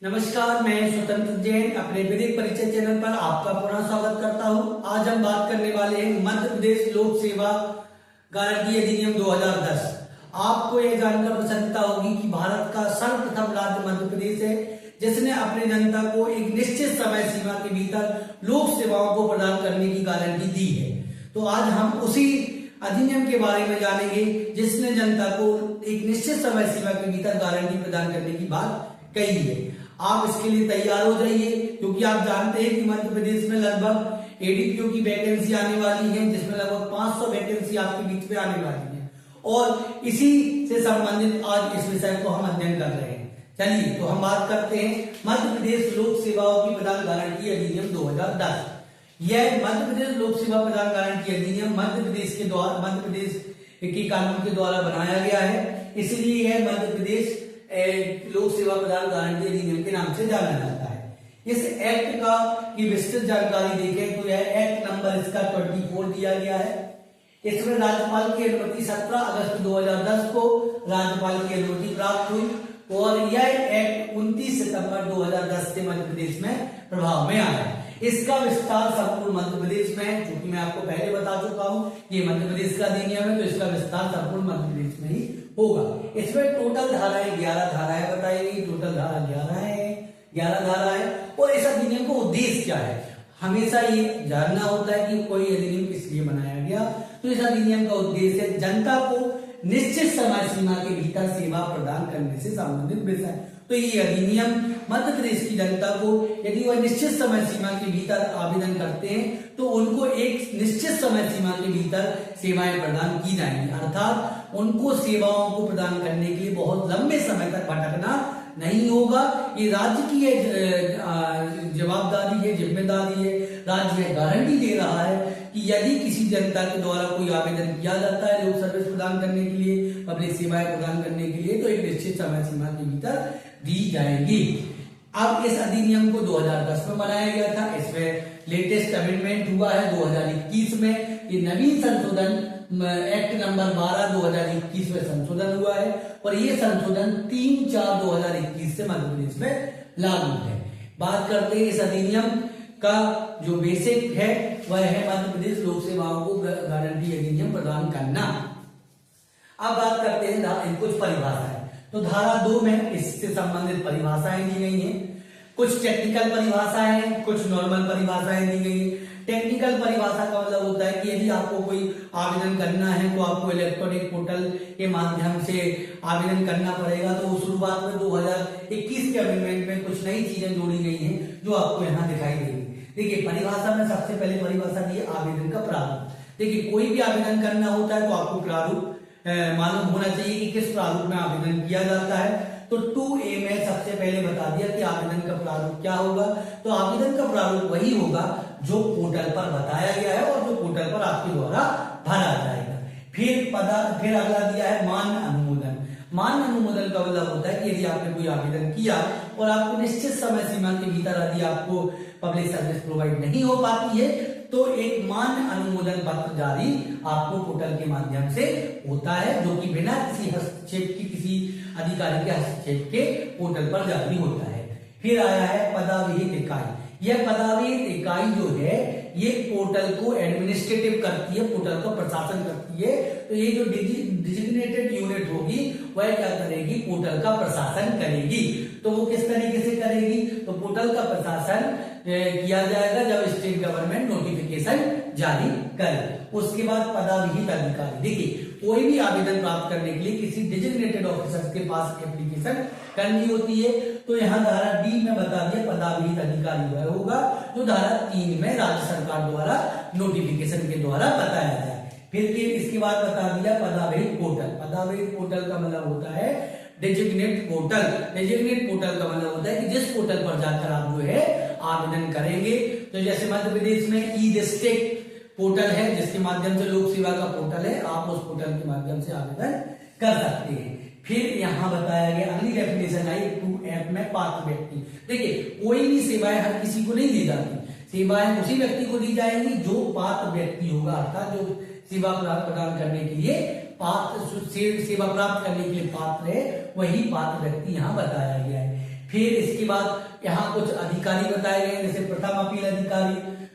नमस्कार, मैं स्वतंत्र जैन अपने विधिक परिचय चैनल पर आपका पुनः स्वागत करता हूं। आज हम बात करने वाले हैं मध्य प्रदेश लोक सेवा गारंटी अधिनियम 2010। आपको यह जानकर प्रसन्नता होगी कि भारत का सर्वप्रथम राज्य मध्य प्रदेश है जिसने अपने जनता को एक निश्चित समय सीमा के भीतर लोक सेवाओं को प्रदान करने की गारंटी दी है। तो आज हम उसी अधिनियम के बारे में जानेंगे जिसने जनता को एक निश्चित समय सीमा के भीतर गारंटी प्रदान करने की बात कही है। आप इसके लिए तैयार हो जाइए, क्योंकि आप जानते हैं कि मध्य प्रदेश में लगभग एडीपीओ की वैकेंसी आने वाली है, जिसमें लगभग 500 वैकेंसी आपके बीच में आने वाली है और इसी से संबंधित आज इस विषय को हम अध्ययन कर रहे हैं। चलिए तो हम बात करते हैं मध्य प्रदेश लोक सेवाओं की प्रदान गारंटी अधिनियम 2010। यह मध्य प्रदेश लोक सेवा प्रदान गारंटी अधिनियम मध्य प्रदेश के कानून के द्वारा बनाया गया है, इसलिए यह मध्य प्रदेश लोक सेवा प्रदान गारंटी अधिनियम के नाम से जाना जाता है। इस एक्ट का की विस्तृत जानकारी देखें तो यह एक्ट नंबर इसका 24 दिया गया है। इसमें राज्यपाल की अनुमति 17 अगस्त 2010 को राज्यपाल की अनुमति प्राप्त हुई और यह एक्ट 29 सितंबर 2010 से मध्य प्रदेश में प्रभाव में आया। इसका विस्तार संपूर्ण मध्य प्रदेश में, क्योंकि मैं आपको पहले बता चुका हूं कि मध्य प्रदेश का अधिनियम है, तो इसका विस्तार संपूर्ण मध्य प्रदेश में ही होगा। इसमें टोटल धाराएं 11 धाराएं बताई गई। टोटल धारा 11 धारा है। और इस अधिनियम का उद्देश्य क्या है, हमेशा ये जानना होता है कि कोई अधिनियम किस लिए बनाया गया। तो इस अधिनियम का उद्देश्य है जनता को निश्चित समय सीमा के भीतर सेवा प्रदान करने से संबंधित विषय। तो ये अधिनियम मध्य प्रदेश की जनता को यदि वह निश्चित समय सीमा के भीतर आवेदन करते हैं तो उनको एक निश्चित समय सीमा के भीतर सेवाएं प्रदान की जाएंगी, अर्थात उनको सेवाओं को प्रदान करने के लिए बहुत लंबे समय तक भटकना नहीं होगा। ये राज्य की जवाबदारी है, जिम्मेदारी है। राज्य गारंटी दे रहा है कि यदि किसी जनता के द्वारा कोई आवेदन किया जाता है लोक सर्विस प्रदान करने के लिए, पब्लिक सेवाएं प्रदान करने के लिए, तो एक निश्चित समय सीमा के भीतर दी जाएगी। अब इस अधिनियम को 2010 में बनाया गया था। इसमें लेटेस्ट अमेंडमेंट हुआ है 2021 में। ये नवीन संशोधन एक्ट नंबर 12/2021 में संशोधन हुआ है और ये संशोधन 3/4/2021 से मध्य प्रदेश में लागू है। बात करते हैं इस अधिनियम का जो बेसिक है वह है मध्य प्रदेश लोक सेवाओं को गारंटी अधिनियम प्रदान करना। अब बात करते हैं कुछ परिभाषाएं। तो धारा 2 में इससे संबंधित परिभाषाएं दी गई हैं। कुछ टेक्निकल परिभाषाएं हैं, कुछ नॉर्मल परिभाषाएं दी गई हैं। टेक्निकल परिभाषा का मतलब होता है कि यदि आपको कोई आवेदन करना है तो आपको इलेक्ट्रॉनिक पोर्टल के माध्यम से आवेदन करना पड़ेगा। तो शुरुआत में 2021 के अमेंडमेंट में कुछ नई चीजें जोड़ी गई हैं जो आपको यहाँ दिखाई देगी। देखिए, परिभाषा में सबसे पहले परिभाषा दी है आवेदन का प्रारूप। देखिए, कोई भी आवेदन करना होता है तो आपको प्रारूप मालूम होना चाहिए कि किस प्रारूप में आवेदन किया जाता है। तो 2A में सबसे पहले बता दिया कि आवेदन का प्रारूप क्या होगा। तो आवेदन का प्रारूप वही होगा जो पोर्टल पर बताया गया है और जो पोर्टल पर आपके द्वारा भरा जाएगा। फिर अगला दिया है मान्य अनुमोदन। मान्य अनुमोदन का मतलब होता है कि यदि आपने कोई आवेदन किया और आपको निश्चित समय सीमा के भीतर यदि आपको पब्लिक सर्विस प्रोवाइड नहीं हो पाती है तो एक मान्य अनुमोदन पत्र जारी आपको पोर्टल के माध्यम से होता है, जो कि बिना किसी हस्तक्षेप की, किसी अधिकारी के हस्तक्षेप के पोर्टल पर जारी होता है। फिर आया है पदाविहित इकाई। यह पदाविहित इकाई जो है ये पोर्टल को एडमिनिस्ट्रेटिव करती है, पोर्टल का प्रशासन करती है। तो ये जो डिजिग्नेटेड यूनिट होगी वह क्या करेगी, पोर्टल का प्रशासन करेगी। तो वो किस तरीके से करेगी, तो पोर्टल का प्रशासन किया जाएगा जब स्टेट गवर्नमेंट नोटिफिकेशन जारी करे। उसके बाद पदाविहित अधिकारी। देखिए, कोई भी आवेदन प्राप्त करने के लिए किसी डिजिग्नेटेड ऑफिसर के पास एप्लीकेशन करनी होती है। तो यहाँ धारा D में बता दिया पदाविहित अधिकारी वह होगा जो धारा 3 में राज्य सरकार द्वारा नोटिफिकेशन के द्वारा बताया जाए। फिर इसके बाद बता दिया पदाविहित पोर्टल। पदाविहित पोर्टल का मतलब होता है डेजिग्नेट पोर्टल। डेजिग्नेट पोर्टल का मतलब होता है कि जिस पोर्टल पर जाकर आप जो है आवेदन करेंगे। तो जैसे मध्य प्रदेश में ई डिस्ट्रिक्ट पोर्टल है जिसके माध्यम से लोक सेवा का पोर्टल है, आप उस पोर्टल के माध्यम से आवेदन कर सकते हैं। फिर यहाँ बताया गया अगली डेफिनेशन आई 2F में पात्र व्यक्ति। देखिए, कोई भी सेवाएं हर किसी को नहीं दी जाती। सेवाएं उसी व्यक्ति को दी जाएंगी जो पात्र व्यक्ति होगा, अर्थात जो सेवा प्रदान करने के लिए पात्र, सेवा प्राप्त करने के लिए पात्र है, वही पात्र व्यक्ति यहाँ बताया गया है। फिर इसके बाद यहाँ कुछ अधिकारी बताए गए, जैसे प्रथम अपील अधिकारी,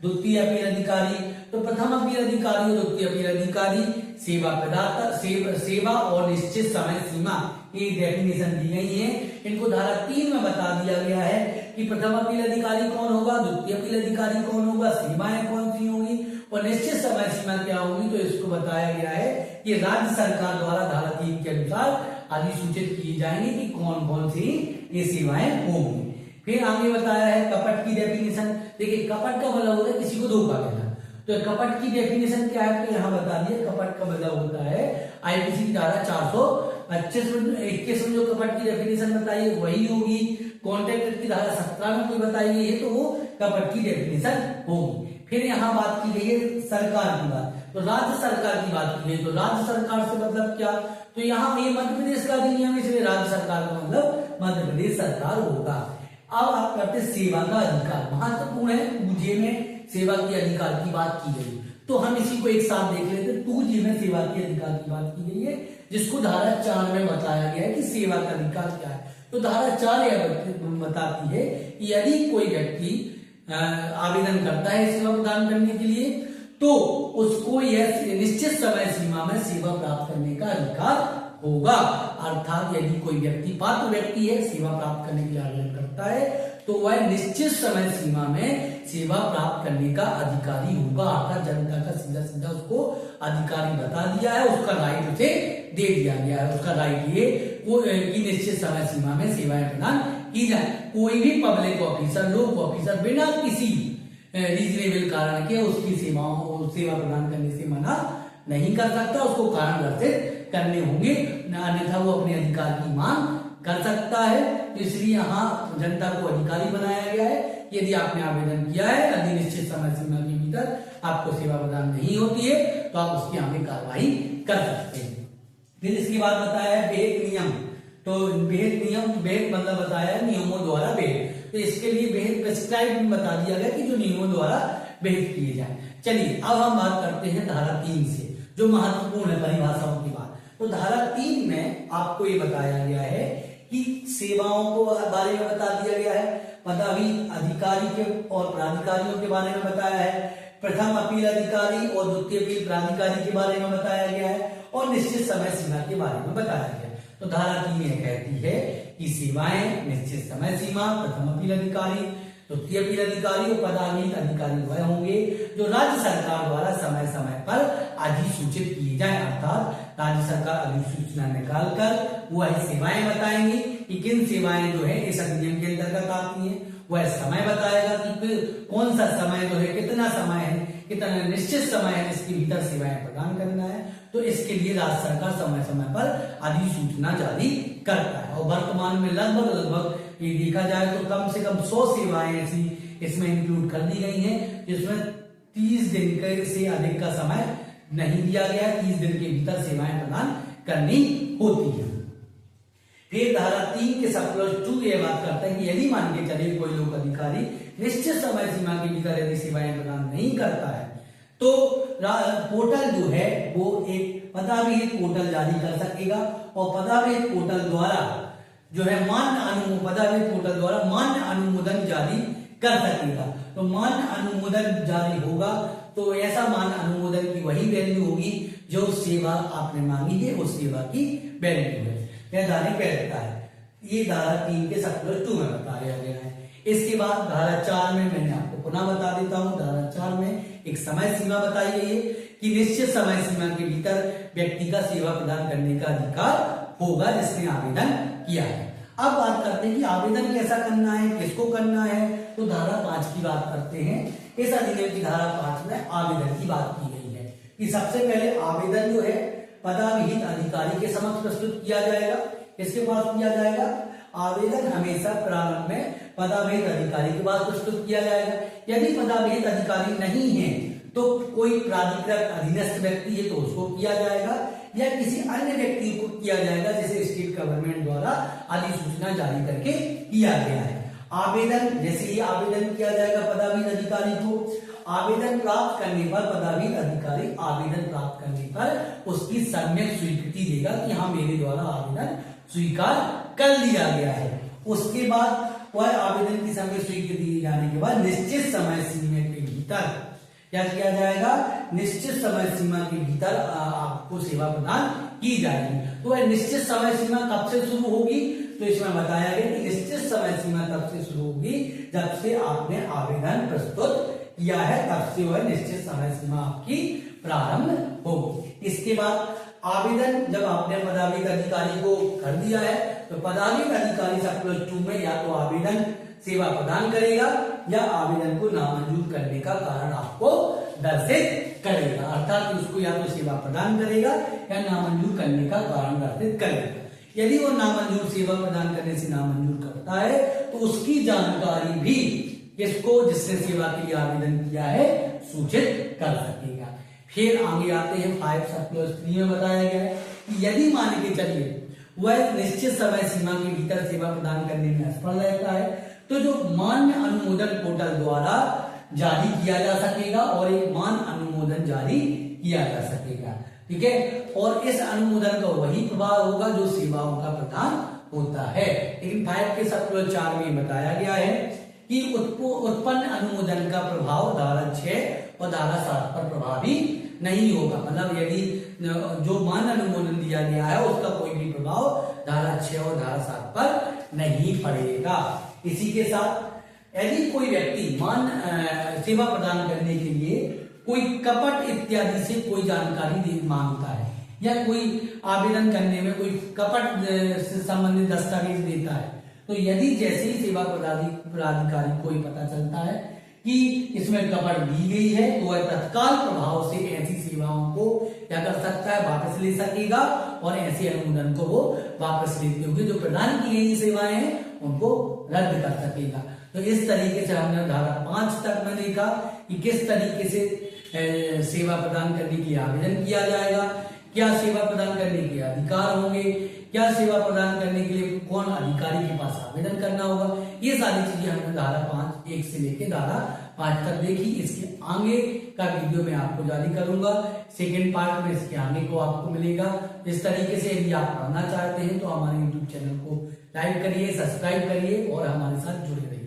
द्वितीय अपील अधिकारी। तो प्रथम अपील अधिकारी और द्वितीय अपील अधिकारी सेवा प्रदाता, सेवा और निश्चित समय सीमा की डेफिनेशन दी गई है। इनको धारा 3 में बता दिया गया है कि प्रथम अपील अधिकारी कौन होगा, द्वितीय अपील अधिकारी कौन होगा, सीमाएं कौन सी होंगी और निश्चित समय सीमा क्या होगी। तो इसको बताया गया है कि राज्य सरकार द्वारा धारा 3 के अनुसार अधिसूचित किए जाएंगे कि कौन कौन सी ये सेवाएं होंगी। फिर आगे बताया है कपट की डेफिनेशन। देखिए कपट का मतलब होता है किसी को धोखा देना। तो कपट की डेफिनेशन क्या है, तो यहाँ बता दिए। कपट का मतलब होता है आईपीसी की धारा 421 में जो कपट की डेफिनेशन बताई है वही होगी। कॉन्ट्रैक्ट एक्ट की धारा 17 में कोई बताई गई है तो वो कपट की डेफिनेशन होगी। फिर यहाँ बात की गई है सरकार की बात, तो राज्य सरकार की बात की गई। तो राज्य सरकार से मतलब क्या, तो यहाँ ये मध्य प्रदेश का अधिनियम, इसलिए राज्य सरकार का मतलब मध्य प्रदेश सरकार होगा। अब आप करते सेवा का अधिकार, महत्वपूर्ण है। 2J में सेवा के अधिकार की बात की गई, तो हम इसी को एक साथ देख लेते हैं। 2J में सेवा के अधिकार की बात की गई है, जिसको धारा 4 में बताया गया है कि सेवा का अधिकार क्या है। तो धारा 4 यह बताती है कि यदि कोई व्यक्ति आवेदन करता है सेवा प्रदान करने के लिए, तो उसको यह निश्चित समय सीमा में सेवा प्राप्त करने का अधिकार होगा। अर्थात यदि कोई व्यक्ति पात्र व्यक्ति है, सेवा प्राप्त करने के लिए आवेदन करता है, तो वह निश्चित समय सीमा में सेवा प्राप्त करने का अधिकारी होगा। अर्थात जनता का सीधा सीधा उसको अधिकारी बता दिया है, उसका राइट उसे दे दिया गया है। उसका राइट ये वो कि निश्चित समय सीमा में सेवाएं प्रदान की जाए। कोई भी पब्लिक ऑफिसर, लोक ऑफिसर बिना किसी रीजनेबल कारण के उसकी सेवा प्रदान करने से मना नहीं कर सकता, उसको कारण दर्शित करने होंगे, अन्यथा वो अपने अधिकार की मांग कर सकता है। तो इसलिए यहाँ जनता को अधिकारी बनाया गया है। यदि आपने आवेदन किया है, यदि निश्चित समय सीमा के भीतर आपको सेवा प्रदान नहीं होती है, तो आप उसकी आगे कार्रवाई कर सकते हैं। फिर इसके बाद बताया है विहित नियम। तो विहित नियम, विहित मतलब बताया है नियमों द्वारा विहित। तो इसके लिए विहित प्रिस्क्राइब बता दिया गया कि जो नियमों द्वारा विहित किए जाए। चलिए अब हम बात करते हैं धारा 3 से, जो महत्वपूर्ण है परिभाषाओं की बात। तो धारा 3 में आपको ये बताया गया है कि सेवाओं को बारे में बता दिया गया है, पदावी अधिकारी के और प्राधिकारियों के बारे में बताया है, प्रथम अपील अधिकारी और द्वितीय अपील प्राधिकारी के बारे में बताया गया है, और निश्चित समय सीमा के बारे में बताया गया है। तो धारा 3 यह कहती है कि सेवाएं निश्चित समय सीमा, प्रथम अपील अधिकारी, द्वितीय अपील अधिकारी और पदावीत अधिकारी वह होंगे जो राज्य सरकार द्वारा समय समय पर अधिसूचित किए जाए। अर्थात राज्य सरकार अधिसूचना निकालकर वह सेवाएं बताएंगी कि किन सेवाएं जो है इस अधिनियम के अंतर्गत आती हैं। वह समय बताएगा कि कौन सा समय जो है, कितना समय है, कितना निश्चित समय है जिसके भीतर सेवाएं प्रदान करना है। तो इसके लिए राज्य सरकार समय समय पर अधिसूचना जारी करता है। और वर्तमान में लगभग ये देखा जाए तो कम से कम 100 सेवाएं ऐसी इसमें इंक्लूड कर दी गई हैं, जिसमें 30 दिन से अधिक का समय नहीं दिया गया। 30 दिन के भीतर सेवाएं प्रदान करनी होती है। फिर धारा 3 के सब+2 ये बात करता है कि यदि मान के चलिए कोई लोक अधिकारी निश्चित समय सीमा के भीतर यदि सेवाएं प्रदान नहीं करता है, तो पोर्टल जो है वो एक पदाविहित पोर्टल जारी कर सकेगा, और पदाविहित पोर्टल द्वारा जो है पदाविहित पोर्टल द्वारा मान्य अनुमोदन जारी कर सकेगा। तो मान्य अनुमोदन जारी होगा तो ऐसा मान्य अनुमोदन की वही वैल्यू होगी जो सेवा आपने मांगी है, उस सेवा की वैल्यू है, यह धारा कहता है। ये धारा 3 के सब+2 में बताया गया है। इसके बाद धारा 4 में मैंने आपको पुनः बता देता हूं। धारा 4 में एक समय सीमा बताई गई है कि निश्चित समय सीमा के भीतर व्यक्ति का सेवा प्रदान करने का अधिकार होगा जिसने आवेदन किया है। अब बात करते हैं कि आवेदन कैसा करना है, किसको करना है। तो धारा 5 की बात करते हैं। इस अधिनियम की धारा 5 में आवेदन की बात की गई है कि सबसे पहले आवेदन जो है पदाविहित अधिकारी के समक्ष प्रस्तुत किया जाएगा। किसके पास किया जाएगा? आवेदन हमेशा प्रारंभ में पदाविहित अधिकारी के पास प्रस्तुत किया जाएगा। यदि पदाविहित अधिकारी नहीं है तो कोई प्राधिकृत अधीनस्थ व्यक्ति है तो उसको किया जाएगा, या किसी अन्य व्यक्ति को किया जाएगा जिसे स्टेट गवर्नमेंट द्वारा अधिसूचना जारी करके किया गया है। आवेदन जैसे ही आवेदन किया जाएगा पदाविहित अधिकारी को, आवेदन प्राप्त करने पर पदाविहित अधिकारी आवेदन प्राप्त करने पर उसकी सम्यक स्वीकृति देगा कि हाँ मेरे द्वारा आवेदन स्वीकार कर लिया गया है। उसके बाद वह आवेदन की समय स्वीकृति दिए जाने के बाद निश्चित समय सीमा के भीतर क्या किया जाएगा, निश्चित समय सीमा के भीतर आपको सेवा प्रदान की जाएगी। तो वह निश्चित समय सीमा कब से शुरू होगी, तो इसमें बताया गया कि निश्चित समय सीमा तब से शुरू होगी जब से आपने आवेदन प्रस्तुत किया है, तब से वह निश्चित समय सीमा आपकी प्रारंभ होगी। इसके बाद आवेदन जब आपने पदाधिक अधिकारी को कर दिया है तो पदाधिक अधिकारी सर्कुलर 2 में या तो आवेदन सेवा प्रदान करेगा या आवेदन को नामंजूर करने का कारण आपको दर्शित करेगा, अर्थात उसको या तो सेवा प्रदान करेगा या नामंजूर करने का कारण दर्शित करेगा। यदि वो नामंजूर सेवा प्रदान करने से नामंजूर करता है तो उसकी जानकारी भी किसको, जिसने सेवा के लिए आवेदन किया है, सूचित कर सकेगा। फिर आगे आते हैं 5 सर्कुलर 3 में बताया गया है कि यदि मान के चलिए वह निश्चित समय सीमा के भीतर सेवा प्रदान करने में असफल रहता है तो जो मान्य अनुमोदन पोर्टल द्वारा जारी किया जा सकेगा और एक मान्य अनुमोदन जारी किया जा सकेगा, ठीक है। और इस अनुमोदन का वही प्रभाव होगा जो सेवाओं का प्रदान होता है। लेकिन 5 के सर्कुलर 4 में बताया गया है कि उत्पन्न अनुमोदन का प्रभाव धारा 6 और धारा 7 पर प्रभावी नहीं होगा। मतलब यदि जो मान्य अनुमोदन दिया गया है उसका कोई भी प्रभाव धारा 6 और धारा 7 पर नहीं पड़ेगा। इसी के साथ यदि कोई व्यक्ति सेवा प्रदान करने के लिए कोई कपट इत्यादि से कोई जानकारी मांगता है या कोई आवेदन करने में कोई कपट से संबंधित दस्तावेज देता है, तो यदि जैसे ही सेवा प्राधिकारी को पता चलता है कि इसमें कपट दी गई है तो वह तत्काल प्रभाव से ऐसी सेवाओं को क्या कर सकता है, वापस ले सकेगा और ऐसे अनुमोदन को वो वापस लेते हुए जो प्रदान की गई सेवाएं हैं उनको रद्द कर सकेगा। तो इस तरीके से हमने धारा 5 तक में देखा कि किस तरीके से सेवा प्रदान करने के लिए आवेदन किया जाएगा, क्या सेवा प्रदान करने के अधिकार होंगे, क्या सेवा प्रदान करने के लिए कौन अधिकारी के पास आवेदन करना होगा। ये सारी चीजें हमने धारा 5(1) से लेके धारा 5 तक देखी। इसके आगे का वीडियो मैं आपको जारी करूंगा, सेकेंड पार्ट में इसके आगे को आपको मिलेगा। इस तरीके से यदि आप पढ़ना चाहते हैं तो हमारे YouTube चैनल को लाइक करिए, सब्सक्राइब करिए और हमारे साथ जुड़े रहिए।